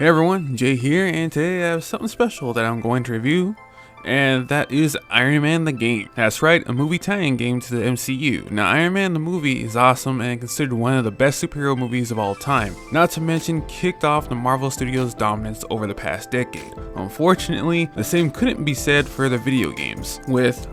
Hey everyone, Jay here, and today I have something special that I'm going to review, and that is Ironman the game. That's right, a movie tie-in game to the MCU. Now Ironman the movie is awesome and considered one of the best superhero movies of all time, not to mention kicked off the Marvel Studios' dominance over the past decade. Unfortunately, the same couldn't be said for the video games, with,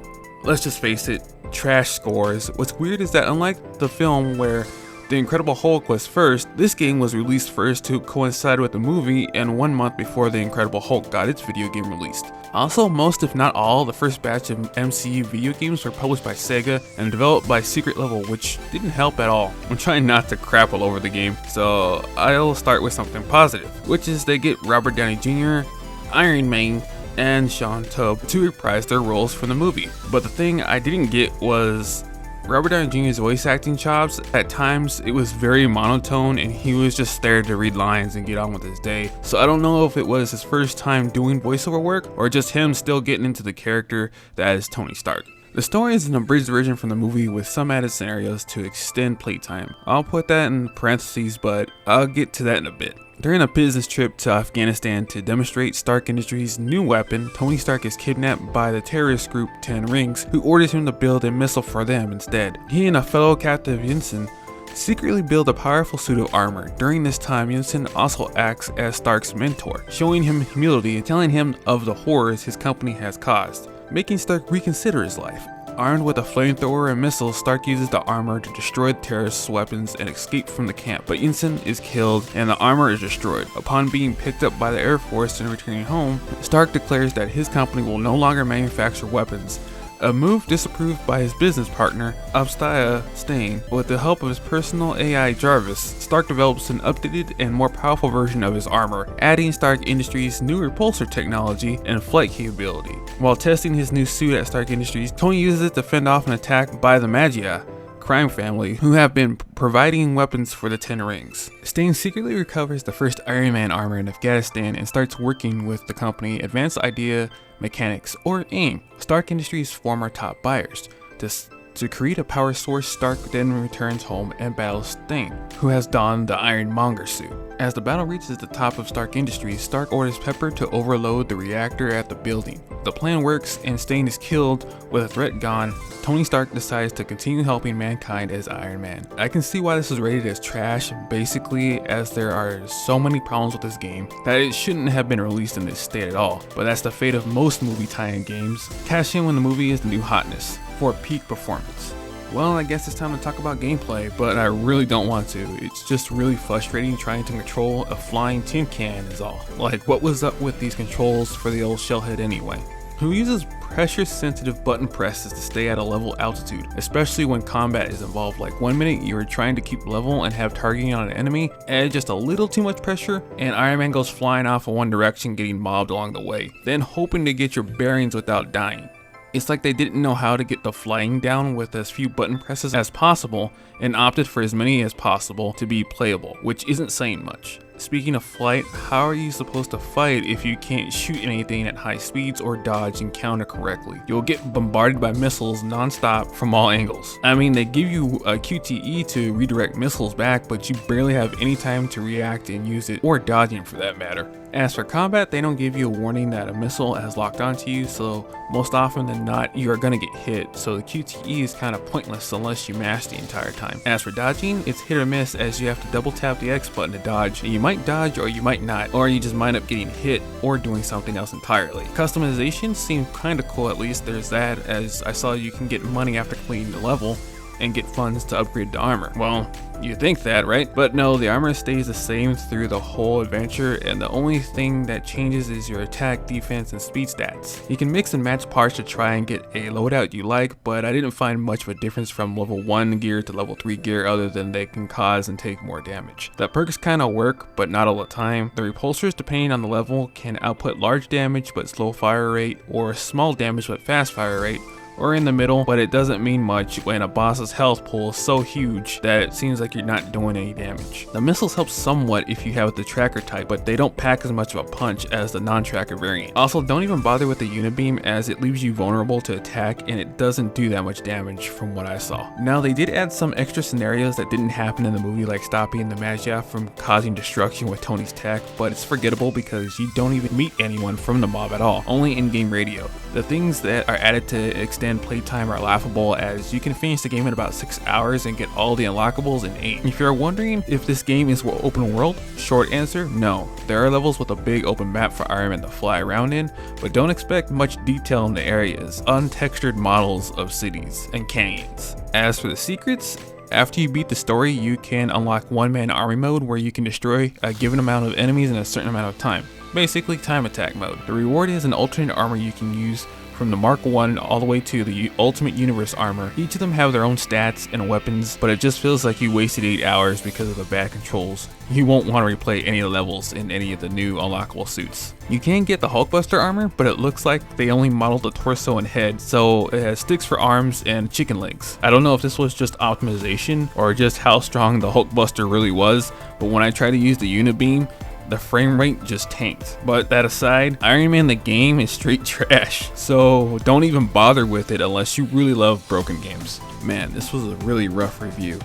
let's just face it, trash scores. What's weird is that unlike the film where The Incredible Hulk was first, this game was released first to coincide with the movie and 1 month before The Incredible Hulk got its video game released. Also, most if not all, the first batch of MCU video games were published by Sega and developed by Secret Level, which didn't help at all. I'm trying not to crap all over the game, so I'll start with something positive, which is they get Robert Downey Jr., Iron Man, and Sean Tubb to reprise their roles from the movie. But the thing I didn't get was Robert Downey Jr.'s voice acting chops. At times, it was very monotone and he was just there to read lines and get on with his day. So I don't know if it was his first time doing voiceover work or just him still getting into the character that is Tony Stark. The story is an abridged version from the movie with some added scenarios to extend playtime. I'll put that in parentheses, but I'll get to that in a bit. During a business trip to Afghanistan to demonstrate Stark Industries' new weapon, Tony Stark is kidnapped by the terrorist group 10 Rings, who orders him to build a missile for them instead. He and a fellow captive Yinsen secretly build a powerful suit of armor. During this time, Yinsen also acts as Stark's mentor, showing him humility and telling him of the horrors his company has caused, making Stark reconsider his life. Armed with a flamethrower and missiles, Stark uses the armor to destroy the terrorists' weapons and escape from the camp, but Yinsen is killed and the armor is destroyed. Upon being picked up by the Air Force and returning home, Stark declares that his company will no longer manufacture weapons, a move disapproved by his business partner, Obstia Stain. With the help of his personal AI Jarvis, Stark develops an updated and more powerful version of his armor, adding Stark Industries' new repulsor technology and flight capability. While testing his new suit at Stark Industries, Tony uses it to fend off an attack by the Magia crime family, who have been providing weapons for the 10 Rings. Stain secretly recovers the first Iron Man armor in Afghanistan and starts working with the company Advanced Idea Mechanics, or AIM, Stark Industries' former top buyers. To create a power source, Stark then returns home and battles Stain, who has donned the Ironmonger suit. As the battle reaches the top of Stark Industries, Stark orders Pepper to overload the reactor at the building. The plan works and Stain is killed. With a threat gone, Tony Stark decides to continue helping mankind as Iron Man. I can see why this is rated as trash, basically, as there are so many problems with this game that it shouldn't have been released in this state at all. But that's the fate of most movie tie-in games. Cash in when the movie is the new hotness for peak performance. Well, I guess it's time to talk about gameplay, but I really don't want to. It's just really frustrating trying to control a flying tin can is all. Like, what was up with these controls for the old shellhead anyway? Who uses pressure-sensitive button presses to stay at a level altitude, especially when combat is involved? Like 1 minute you're trying to keep level and have targeting on an enemy, add just a little too much pressure, and Iron Man goes flying off in one direction getting mobbed along the way, then hoping to get your bearings without dying. It's like they didn't know how to get the flying down with as few button presses as possible and opted for as many as possible to be playable, which isn't saying much. Speaking of flight, how are you supposed to fight if you can't shoot anything at high speeds or dodge and counter correctly? You'll get bombarded by missiles non-stop from all angles. I mean, they give you a QTE to redirect missiles back, but you barely have any time to react and use it, or dodging for that matter. As for combat, they don't give you a warning that a missile has locked onto you, so most often than not, you are gonna get hit, so the QTE is kind of pointless unless you mash the entire time. As for dodging, it's hit or miss as you have to double tap the X button to dodge, and you might dodge or you might not, or you just might up getting hit or doing something else entirely. Customization seemed kinda cool, at least there's that, as I saw you can get money after completing the level and get funds to upgrade the armor. Well, you think that, right? But no, the armor stays the same through the whole adventure, and the only thing that changes is your attack, defense, and speed stats. You can mix and match parts to try and get a loadout you like, but I didn't find much of a difference from level 1 gear to level 3 gear other than they can cause and take more damage. The perks kinda work, but not all the time. The repulsors, depending on the level, can output large damage but slow fire rate, or small damage but fast fire rate, or in the middle, but it doesn't mean much when a boss's health pool is so huge that it seems like you're not doing any damage. The missiles help somewhat if you have the tracker type, but they don't pack as much of a punch as the non-tracker variant. Also, don't even bother with the unibeam as it leaves you vulnerable to attack and it doesn't do that much damage from what I saw. Now, they did add some extra scenarios that didn't happen in the movie, like stopping the Maggia from causing destruction with Tony's tech, but it's forgettable because you don't even meet anyone from the mob at all, only in-game radio. The things that are added to extend playtime are laughable, as you can finish the game in about 6 hours and get all the unlockables in 8. If you're wondering if this game is open world, short answer, no. There are levels with a big open map for Iron Man to fly around in, but don't expect much detail in the areas, untextured models of cities and canyons. As for the secrets, after you beat the story, you can unlock one-man army mode where you can destroy a given amount of enemies in a certain amount of time. Basically time attack mode. The reward is an alternate armor you can use from the Mark 1 all the way to the Ultimate Universe armor. Each of them have their own stats and weapons, but it just feels like you wasted 8 hours because of the bad controls. You won't want to replay any of the levels in any of the new unlockable suits. You can get the Hulkbuster armor, but it looks like they only modeled the torso and head, so it has sticks for arms and chicken legs. I don't know if this was just optimization or just how strong the Hulkbuster really was, but when I tried to use the Unibeam, the frame rate just tanked. But that aside, Iron Man the game is straight trash, so don't even bother with it unless you really love broken games. Man, this was a really rough review.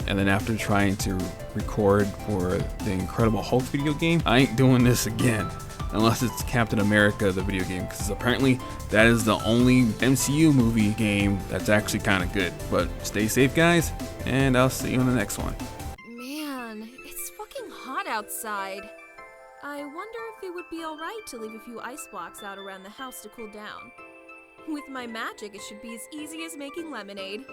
And then after trying to record for the Incredible Hulk video game, I ain't doing this again. Unless it's Captain America the video game, because apparently that is the only MCU movie game that's actually kind of good. But stay safe, guys, and I'll see you in the next one. Man, it's fucking hot outside. I wonder if it would be alright to leave a few ice blocks out around the house to cool down. With my magic, it should be as easy as making lemonade.